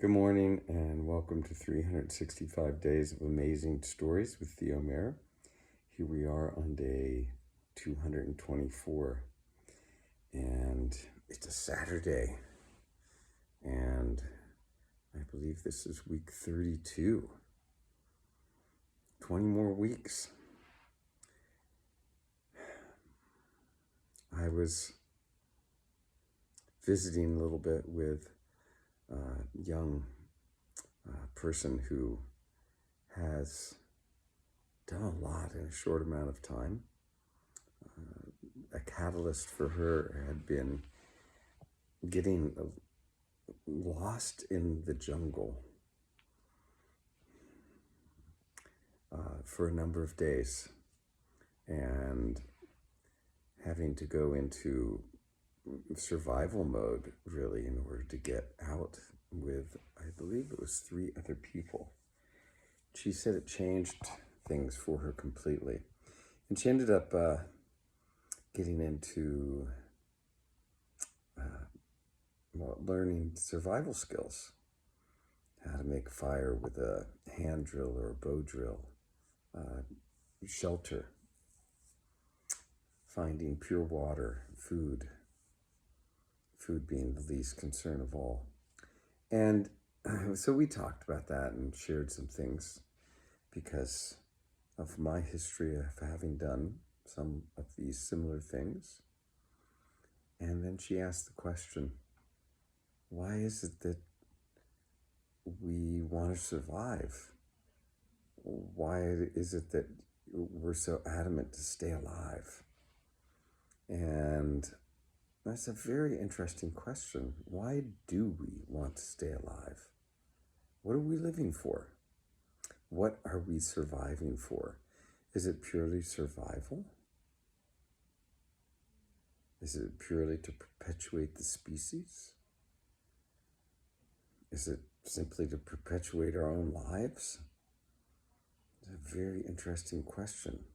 Good morning and welcome to 365 Days of Amazing Stories with Theo Mayer. Here we are on day 224 and it's a Saturday and I believe this is week 32. 20 more weeks. I was visiting a little bit with a young person who has done a lot in a short amount of time. A catalyst for her had been getting lost in the jungle for a number of days and having to go into survival mode really in order to get out with, I believe it was 3 other people. She said it changed things for her completely. And she ended up getting into learning survival skills, how to make fire with a hand drill or a bow drill, shelter, finding pure water, food being the least concern of all. And so we talked about that and shared some things because of my history of having done some of these similar things. And then she asked the question, why is it that we want to survive? Why is it that we're so adamant to stay alive? And that's a very interesting question. Why do we want to stay alive? What are we living for? What are we surviving for? Is it purely survival? Is it purely to perpetuate the species? Is it simply to perpetuate our own lives? It's a very interesting question.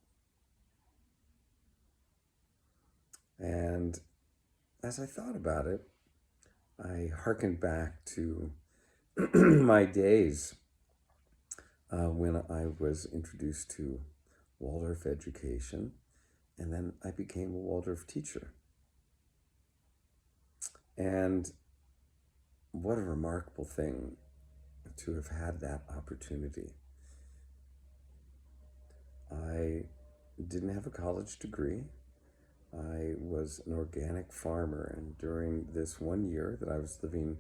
And as I thought about it, I hearkened back to my days when I was introduced to Waldorf education, and then I became a Waldorf teacher. And what a remarkable thing to have had that opportunity. I didn't have a college degree. I was an organic farmer, and during this 1 year that I was living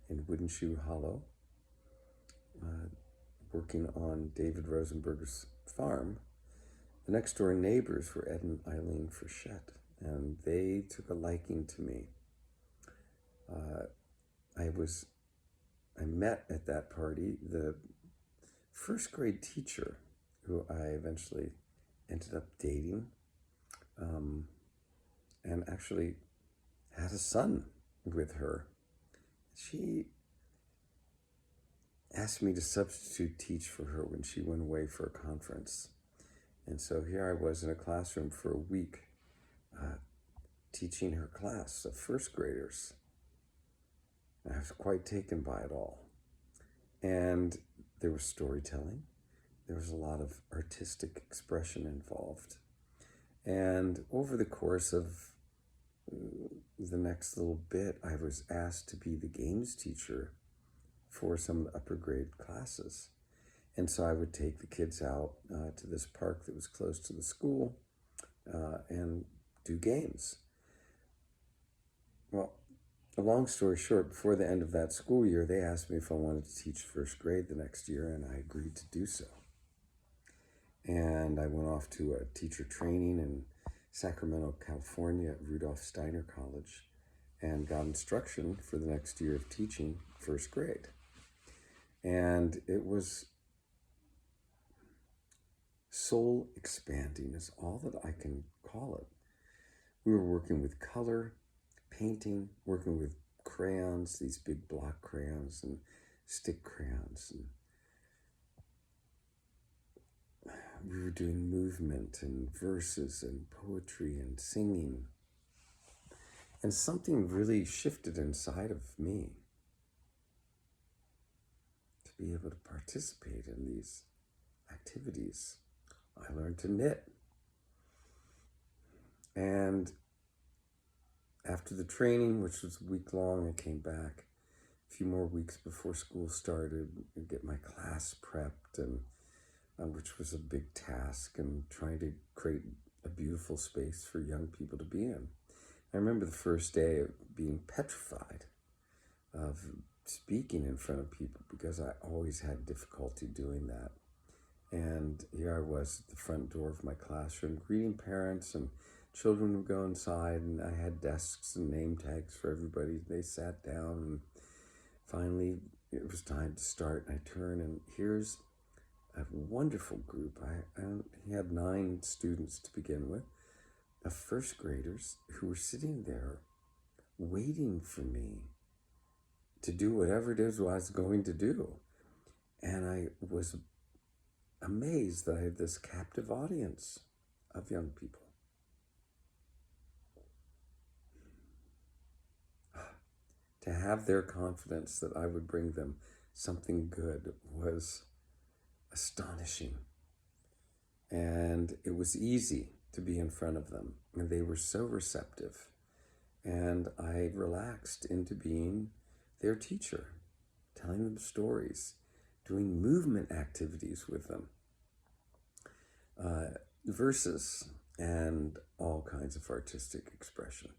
in Wooden Shoe Hollow, working on David Rosenberger's farm, the next door neighbors were Ed and Eileen Frechette, and they took a liking to me. I met at that party the first grade teacher who I eventually ended up dating, and actually had a son with her. She asked me to substitute teach for her when she went away for a conference. And so here I was in a classroom for a week, teaching her class of first graders. I was quite taken by it all. And there was storytelling. There was a lot of artistic expression involved. And over the course of the next little bit, I was asked to be the games teacher for some of the upper grade classes. And so I would take the kids out to this park that was close to the school and do games. Well, a long story short, before the end of that school year, they asked me if I wanted to teach first grade the next year, and I agreed to do so. And I went off to a teacher training in Sacramento, California at Rudolph Steiner College and got instruction for the next year of teaching first grade. And it was soul expanding is all that I can call it. We were working with color, painting, working with crayons, these big block crayons and stick crayons. And we were doing movement and verses and poetry and singing. And something really shifted inside of me. be able to participate in these activities. I learned to knit. And after the training, which was a week long, I came back a few more weeks before school started and get my class prepped, and which was a big task, and trying to create a beautiful space for young people to be in. I remember the first day of being petrified of speaking in front of people because I always had difficulty doing that. And here I was at the front door of my classroom greeting parents, and children would go inside, and I had desks and name tags for everybody. They sat down, and finally it was time to start. And I turn, and here's a wonderful group. I had 9 students to begin with, of first graders who were sitting there waiting for me to do whatever it is I was going to do. And I was amazed that I had this captive audience of young people. To have their confidence that I would bring them something good was astonishing. And it was easy to be in front of them. And they were so receptive. And I relaxed into being their teacher, telling them stories, doing movement activities with them, verses, and all kinds of artistic expression.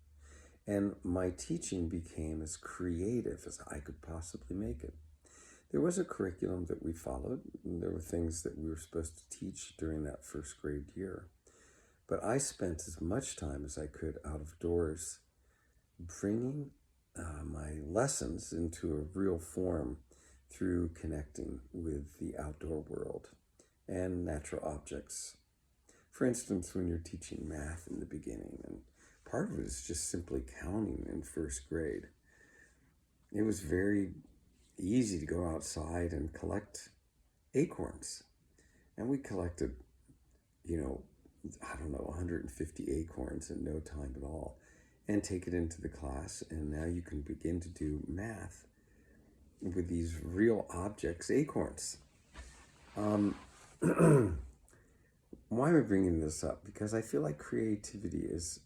And my teaching became as creative as I could possibly make it. There was a curriculum that we followed, and there were things that we were supposed to teach during that first grade year. But I spent as much time as I could out of doors bringing my lessons into a real form through connecting with the outdoor world and natural objects. For instance, when you're teaching math in the beginning, and part of it is just simply counting in first grade, it was very easy to go outside and collect acorns. And we collected, 150 acorns in no time at all, and take it into the class. And now you can begin to do math with these real objects, acorns. Why am I bringing this up? Because I feel like creativity is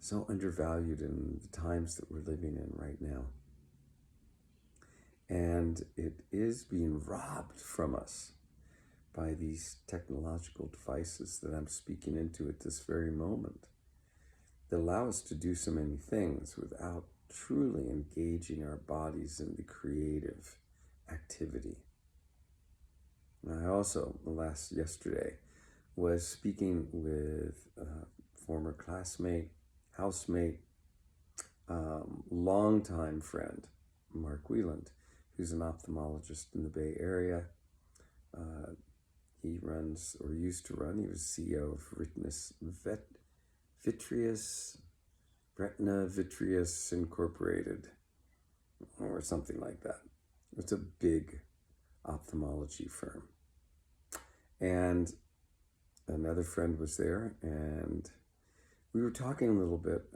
so undervalued in the times that we're living in right now. And it is being robbed from us by these technological devices that I'm speaking into at this very moment, that allow us to do so many things without truly engaging our bodies in the creative activity. And I also, yesterday, was speaking with a former classmate, housemate, longtime friend, Mark Wieland, who's an ophthalmologist in the Bay Area. He runs, or used to run, he was CEO of Retina Vitreous Incorporated, or something like that. It's a big ophthalmology firm. And another friend was there, and we were talking a little bit,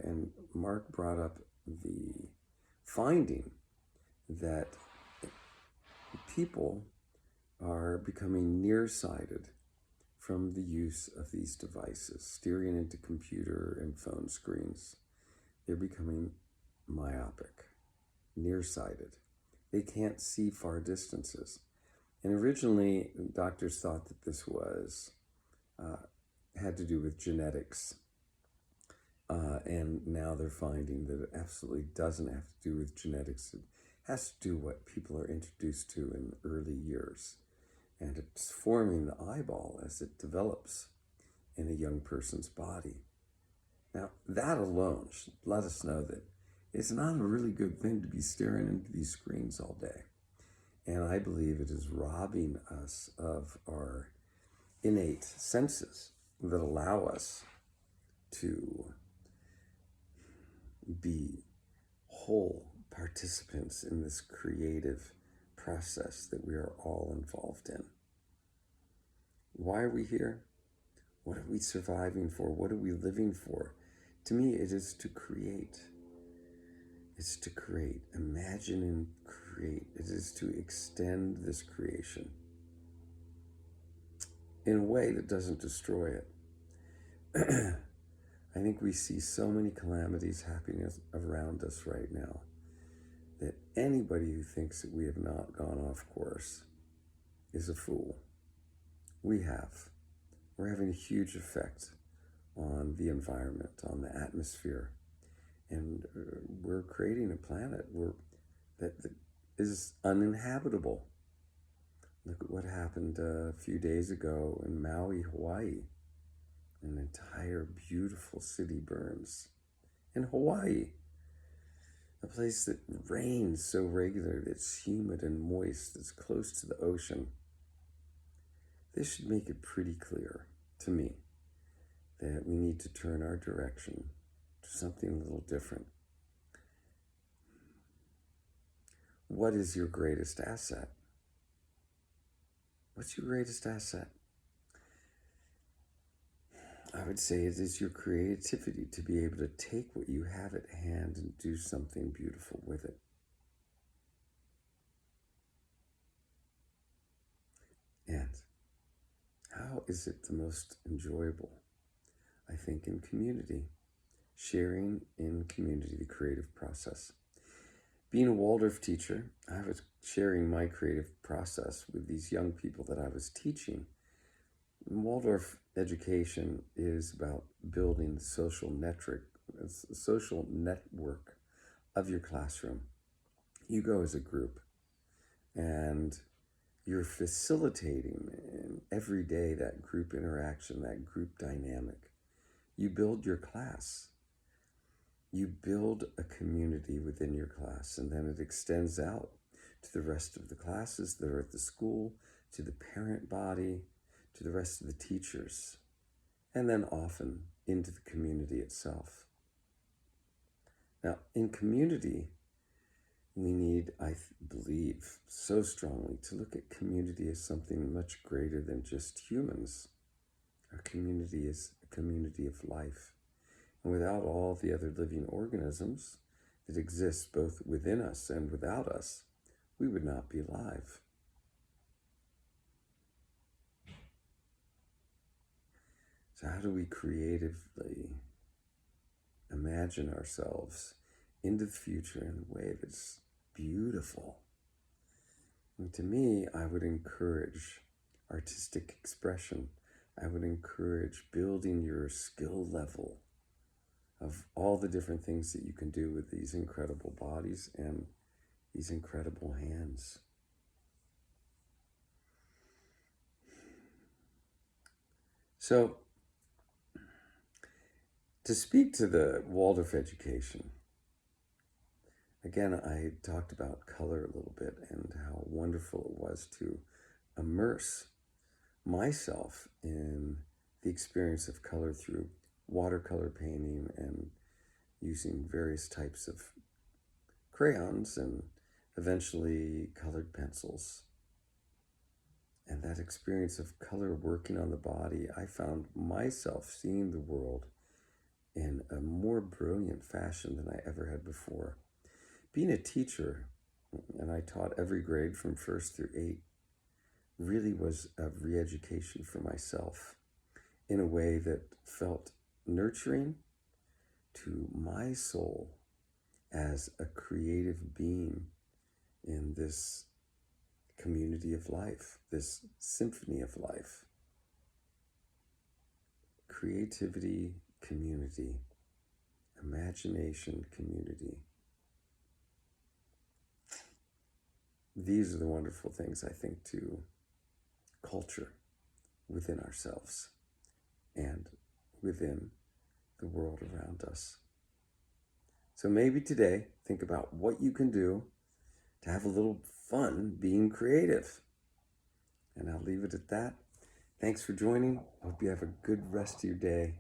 and Mark brought up the finding that people are becoming nearsighted from the use of these devices, steering into computer and phone screens. They're becoming myopic, nearsighted. They can't see far distances. And originally, doctors thought that this was had to do with genetics. And now they're finding that it absolutely doesn't have to do with genetics. It has to do with what people are introduced to in early years. And it's forming the eyeball as it develops in a young person's body. Now, that alone should let us know that it's not a really good thing to be staring into these screens all day. And I believe it is robbing us of our innate senses that allow us to be whole participants in this creative process that we are all involved in. Why are we here? What are we surviving for? What are we living for? To me, it is to create. It's to create, imagine and create. It is to extend this creation in a way that doesn't destroy it. I think we see so many calamities happening around us right now that anybody who thinks that we have not gone off course is a fool. We have. We're having a huge effect on the environment, on the atmosphere, and we're creating a planet that is uninhabitable. Look at what happened a few days ago in Maui, Hawaii. An entire beautiful city burns. In Hawaii, a place that rains so regular, that's humid and moist, that's close to the ocean. This should make it pretty clear to me that we need to turn our direction to something a little different. What is your greatest asset? What's your greatest asset? I would say it is your creativity, to be able to take what you have at hand and do something beautiful with it. And how is it the most enjoyable? I think in community, sharing in community, the creative process. Being a Waldorf teacher, I was sharing my creative process with these young people that I was teaching. Waldorf education is about building the social network of your classroom. You go as a group and you're facilitating every day that group interaction, that group dynamic. You build your class. You build a community within your class, and then it extends out to the rest of the classes that are at the school, to the parent body, to the rest of the teachers, and then often into the community itself. Now, in community, we need, I believe, so strongly to look at community as something much greater than just humans. Our community is a community of life. And without all the other living organisms that exist both within us and without us, we would not be alive. So how do we creatively imagine ourselves into the future in a way that's beautiful? And to me, I would encourage artistic expression. I would encourage building your skill level of all the different things that you can do with these incredible bodies and these incredible hands. So, to speak to the Waldorf education, again, I talked about color a little bit and how wonderful it was to immerse myself in the experience of color through watercolor painting and using various types of crayons and eventually colored pencils. And that experience of color working on the body, I found myself seeing the world in a more brilliant fashion than I ever had before. Being a teacher, and I taught every grade from 1st through 8, really was a re-education for myself in a way that felt nurturing to my soul as a creative being in this community of life, this symphony of life. Creativity, community, imagination, community. These are the wonderful things, I think, to culture within ourselves and within the world around us. So maybe today, think about what you can do to have a little fun being creative. And I'll leave it at that. Thanks for joining. Hope you have a good rest of your day.